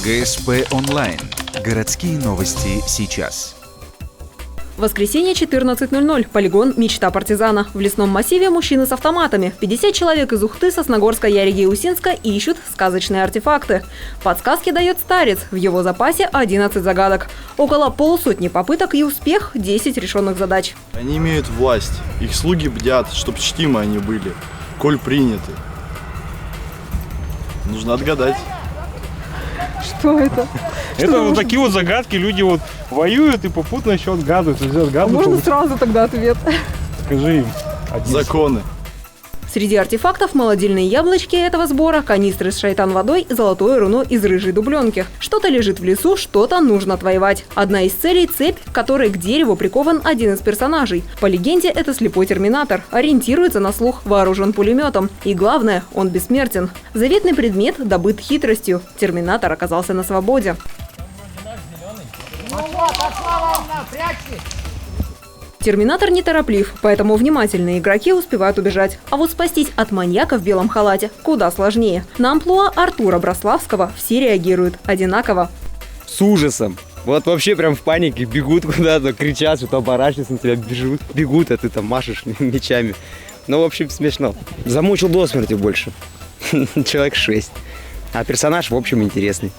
ГСП онлайн. Городские новости сейчас. Воскресенье, 14:00. Полигон «Мечта партизана». В лесном массиве мужчины с автоматами. 50 человек из Ухты, Сосногорска, Яриги и Усинска ищут сказочные артефакты. Подсказки дает старец. В его запасе 11 загадок. Около полусотни попыток и успех, 10 решенных задач. Они имеют власть. Их слуги бдят, чтоб чтимы они были. Коль приняты. Нужно отгадать. Что это? Это вот такие вот загадки, люди вот воюют и попутно еще отгадывают. Можно сразу тогда ответ. Скажи им. Законы. Среди артефактов молодильные яблочки этого сбора, канистры с шайтан-водой, золотое руно из рыжей дубленки. Что-то лежит в лесу, что-то нужно отвоевать. Одна из целей – цепь, к которой к дереву прикован один из персонажей. По легенде, это слепой терминатор. Ориентируется на слух, вооружен пулеметом. И главное – он бессмертен. Заветный предмет добыт хитростью. Терминатор оказался на свободе. Терминатор нетороплив, поэтому внимательные игроки успевают убежать. А вот спастись от маньяка в белом халате куда сложнее. На амплуа Артура Браславского все реагируют одинаково. С ужасом. Вот вообще прям в панике бегут куда-то, кричат, что-то оборачиваются на тебя, бегут, а ты там машешь мечами. Ну, в общем, смешно. Замучил до смерти больше. Человек 6. А персонаж, в общем, интересный.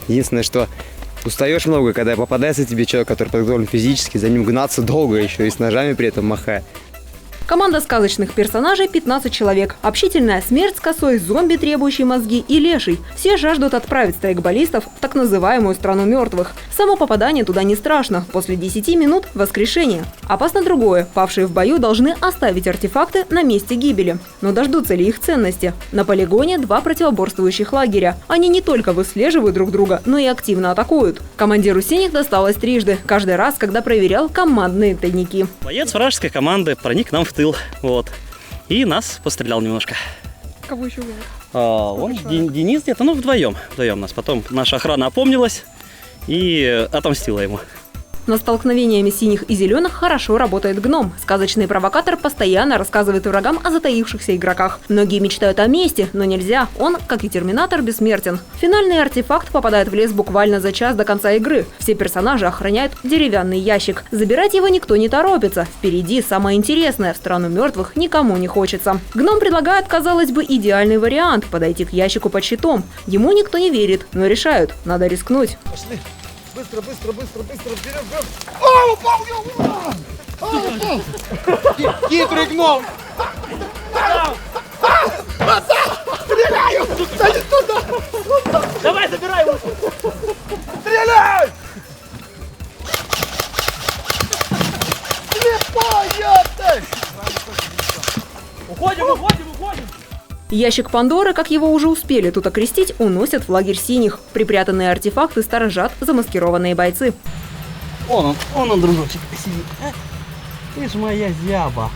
Единственное, что устаешь много, когда попадается тебе человек, который подготовлен физически, за ним гнаться долго еще и с ножами при этом махая. Команда сказочных персонажей – 15 человек. Общительная смерть с косой, зомби, требующий мозги, и леший. Все жаждут отправить страйкболистов в так называемую страну мертвых. Само попадание туда не страшно. После 10 минут – воскрешение. Опасно другое. Павшие в бою должны оставить артефакты на месте гибели. Но дождутся ли их ценности? На полигоне 2 противоборствующих лагеря. Они не только выслеживают друг друга, но и активно атакуют. Командиру синих досталось трижды. Каждый раз, когда проверял командные тайники. Боец вражеской команды проник к нам в тыл, вот, и нас пострелял немножко. Кого еще было? Он, Денис где-то, ну вдвоем нас. Потом наша охрана опомнилась и отомстила ему. На столкновениями синих и зеленых хорошо работает гном. Сказочный провокатор постоянно рассказывает врагам о затаившихся игроках. Многие мечтают о мести, но нельзя. Он, как и терминатор, бессмертен. Финальный артефакт попадает в лес буквально за час до конца игры. Все персонажи охраняют деревянный ящик. Забирать его никто не торопится. Впереди самое интересное. В страну мертвых никому не хочется. Гном предлагает, казалось бы, идеальный вариант – подойти к ящику под щитом. Ему никто не верит, но решают – надо рискнуть. Пошли. Быстро, берем. О, упал! Хитрый гном! Стреляю! Давай, забирай его! Стреляй! Слепая ты! Уходим! Ящик Пандоры, как его уже успели тут окрестить, уносят в лагерь синих. Припрятанные артефакты сторожат замаскированные бойцы. Он, дружочек, сидит. Ты ж моя зяба.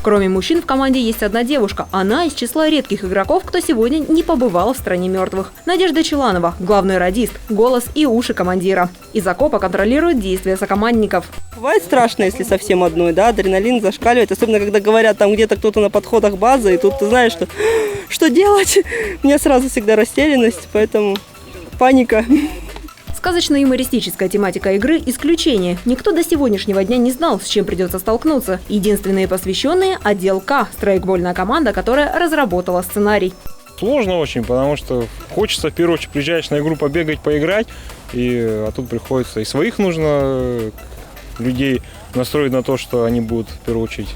Кроме мужчин в команде есть одна девушка. Она из числа редких игроков, кто сегодня не побывал в стране мертвых. Надежда Челанова, главный радист, голос и уши командира. Из окопа контролирует действия сокомандников. Бывает страшно, если совсем одной, да, адреналин зашкаливает, особенно когда говорят, там где-то кто-то на подходах базы, и тут ты знаешь, что делать. У меня сразу всегда растерянность, поэтому паника. Сказочно-юмористическая тематика игры – исключение. Никто до сегодняшнего дня не знал, с чем придется столкнуться. Единственные посвященные – отдел К, страйкбольная команда, которая разработала сценарий. Сложно очень, потому что хочется, в первую очередь, приезжаешь на игру побегать, поиграть, а тут приходится и своих нужно людей настроить на то, что они будут, в первую очередь,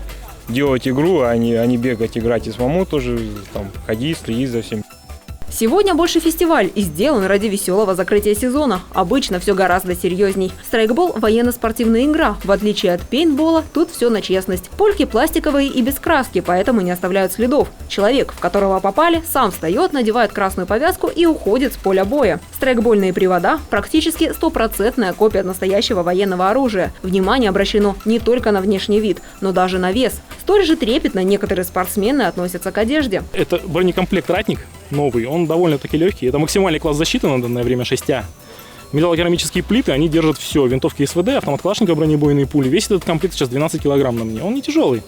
делать игру, а не бегать, играть, и самому тоже там ходить, следить за всем. Сегодня больше фестиваль и сделан ради веселого закрытия сезона. Обычно все гораздо серьезней. Страйкбол – военно-спортивная игра. В отличие от пейнтбола, тут все на честность. Пульки пластиковые и без краски, поэтому не оставляют следов. Человек, в которого попали, сам встает, надевает красную повязку и уходит с поля боя. Страйкбольные привода – практически стопроцентная копия настоящего военного оружия. Внимание обращено не только на внешний вид, но даже на вес. Столь же трепетно некоторые спортсмены относятся к одежде. Это бронекомплект «Ратник» новый, он довольно-таки легкий. Это максимальный класс защиты на данное время 6А. Металлокерамические плиты, они держат все. Винтовки СВД, автомат Калашникова, бронебойные пули. Весит этот комплект сейчас 12 килограмм на мне. Он не тяжелый.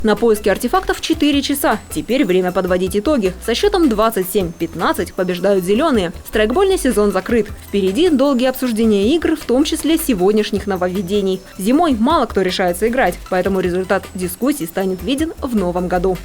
На поиски артефактов 4 часа. Теперь время подводить итоги. Со счетом 27-15 побеждают зеленые. Страйкбольный сезон закрыт. Впереди долгие обсуждения игр, в том числе сегодняшних нововведений. Зимой мало кто решается играть, поэтому результат дискуссий станет виден в новом году.